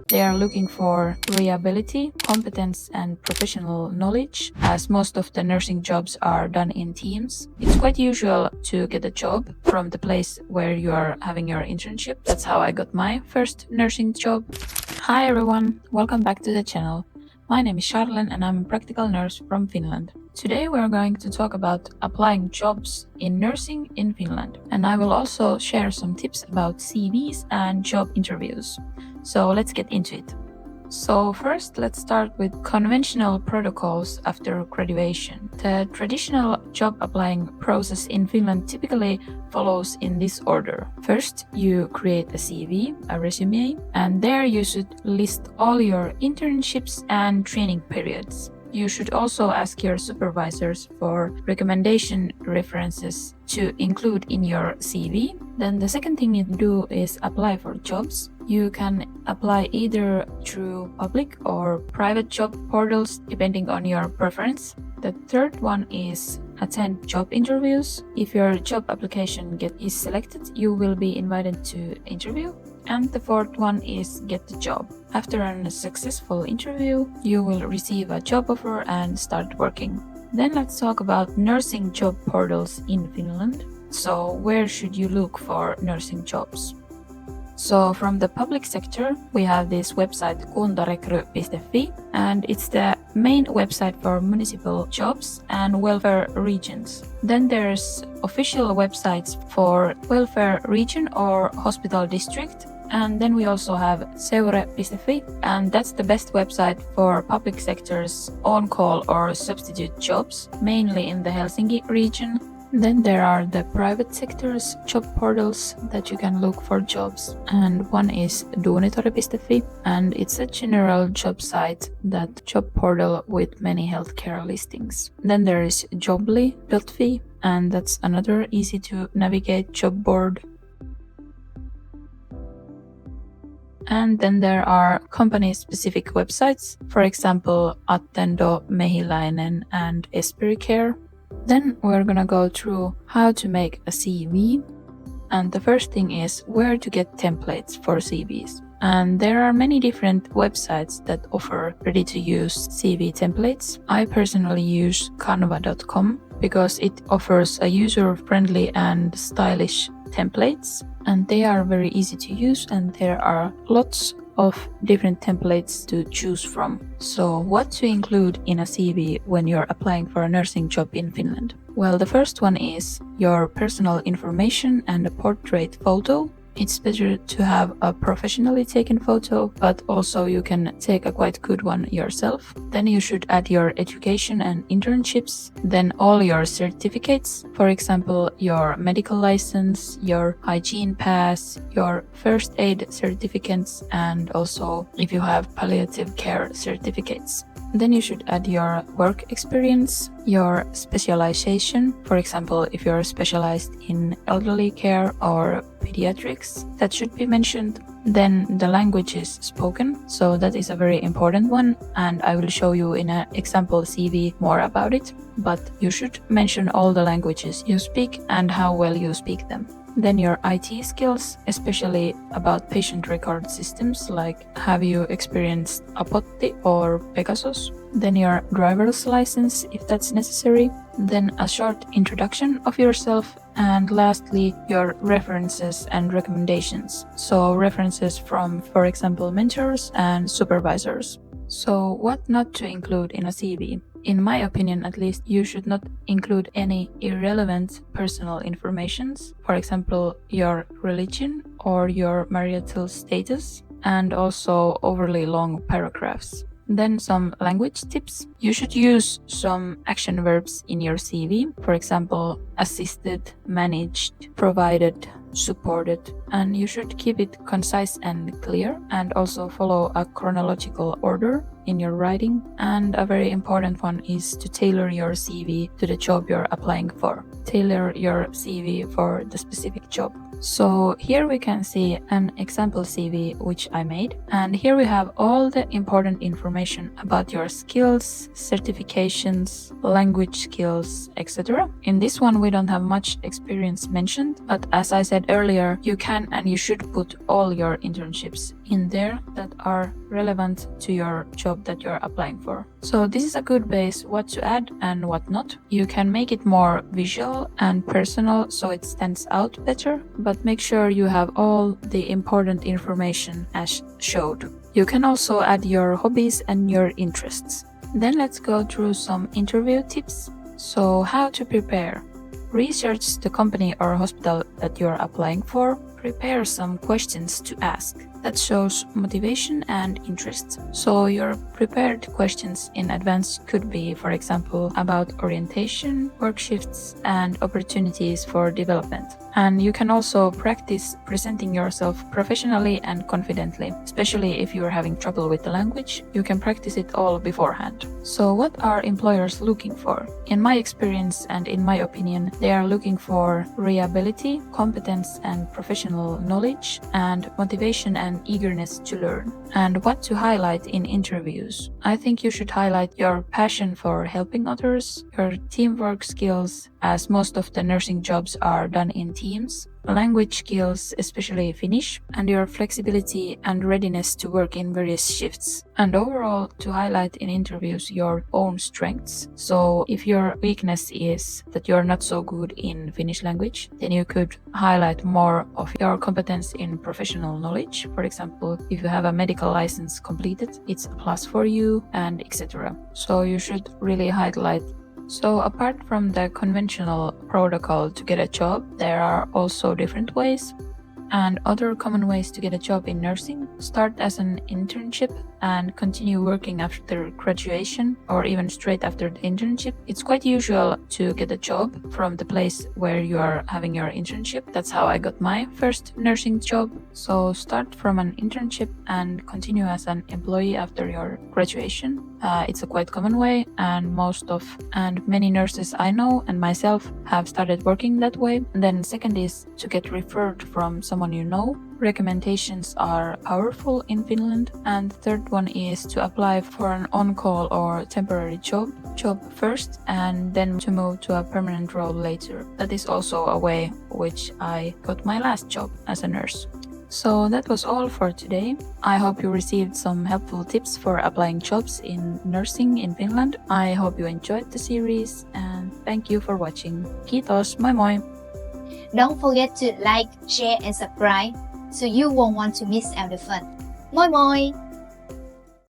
They are looking for reliability, competence, and professional knowledge, as most of the nursing jobs are done in teams. It's quite usual to get a job from the place where you are having your internship. That's how I got my first nursing job. Hi everyone, welcome back to the channel. My name is Sharlen and I'm a practical nurse from Finland. Today we're going to talk about applying jobs in nursing in Finland, and I will also share some tips about CVs and job interviews. So let's get into it. So first, let's start with conventional protocols after graduation. The traditional job applying process in Finland typically follows in this order. First, you create a CV, a resume, and there you should list all your internships and training periods. You should also ask your supervisors for recommendation references to include in your CV. Then the second thing you do is apply for jobs. You can apply either through public or private job portals depending on your preference. The third one is attend job interviews. If your job application is selected, you will be invited to interview. And the fourth one is get the job. After a successful interview, you will receive a job offer and start working. Then let's talk about nursing job portals in Finland. So where should you look for nursing jobs? So from the public sector, we have this website kuntarekry.fi, and it's the main website for municipal jobs and welfare regions. Then there's official websites for welfare region or hospital district. And then we also have seure.fi, and that's the best website for public sector's on-call or substitute jobs, mainly in the Helsinki region. Then there are the private sector's job portals that you can look for jobs, and one is duunitori.fi, and it's a general job site, that job portal with many healthcare listings. Then there is jobly.fi, and that's another easy to navigate job board. And then there are company-specific websites, for example, Attendo, Mehiläinen, and Esperi Care. Then we're gonna go through how to make a CV. And the first thing is where to get templates for CVs. And there are many different websites that offer ready-to-use CV templates. I personally use canva.com because it offers a user-friendly and stylish templates, and they are very easy to use, and there are lots of different templates to choose from. So what to include in a CV when you're applying for a nursing job in Finland? Well, the first one is your personal information and a portrait photo. It's better to have a professionally taken photo, but also you can take a quite good one yourself. Then you should add your education and internships, then all your certificates, for example, your medical license, your hygiene pass, your first aid certificates, and also if you have palliative care certificates. Then you should add your work experience, your specialization, for example, if you're specialized in elderly care or pediatrics, that should be mentioned. Then the languages spoken, so that is a very important one, and I will show you in an example CV more about it, but you should mention all the languages you speak and how well you speak them. Then your IT skills, especially about patient record systems, like have you experienced Apotti or Pegasus? Then your driver's license, if that's necessary. Then a short introduction of yourself. And lastly, your references and recommendations. So references from, for example, mentors and supervisors. So what not to include in a CV? In my opinion, at least, you should not include any irrelevant personal informations, for example, your religion or your marital status, and also overly long paragraphs. Then some language tips. You should use some action verbs in your CV, for example, assisted, managed, provided, supported, and you should keep it concise and clear, and also follow a chronological order in your writing. And a very important one is to tailor your CV to the job you're applying for. Tailor your CV for the specific job. So here we can see an example CV which I made, and here we have all the important information about your skills, certifications, language skills, etc. In this one we don't have much experience mentioned, but as I said said earlier, you can and you should put all your internships in there that are relevant to your job that you're applying for. So this is a good base what to add and what not. You can make it more visual and personal so it stands out better, but make sure you have all the important information as showed. You can also add your hobbies and your interests. Then let's go through some interview tips. So how to prepare. Research the company or hospital that you're applying for. Prepare some questions to ask. That shows motivation and interest. So your prepared questions in advance could be, for example, about orientation, work shifts, and opportunities for development. And you can also practice presenting yourself professionally and confidently, especially if you're having trouble with the language. You can practice it all beforehand. So what are employers looking for? In my experience and in my opinion, they are looking for reliability, competence and professional knowledge, and motivation and eagerness to learn. And what to highlight in interviews? I think you should highlight your passion for helping others, your teamwork skills, as most of the nursing jobs are done in teams, language skills, especially Finnish, and your flexibility and readiness to work in various shifts. And overall, to highlight in interviews your own strengths. So if your weakness is that you're not so good in Finnish language, then you could highlight more of your competence in professional knowledge. For example, if you have a medical license completed, it's a plus for you, and etc. So you should really highlight. So apart from the conventional protocol to get a job, there are also different ways. And other common ways to get a job in nursing: start as an internship and continue working after graduation or even straight after the internship. It's quite usual to get a job from the place where you are having your internship. That's how I got my first nursing job. So start from an internship and continue as an employee after your graduation. It's a quite common way, and many nurses I know and myself have started working that way. And then second is to get referred from someone you know. Recommendations are powerful in Finland. And third one is to apply for an on-call or temporary job first, and then to move to a permanent role later. That is also a way which I got my last job as a nurse. So that was all for today. I hope you received some helpful tips for applying jobs in nursing in Finland. I hope you enjoyed the series, and thank you for watching. Kiitos, moi moi! Don't forget to like, share and subscribe so you won't want to miss out the fun. Moi moi!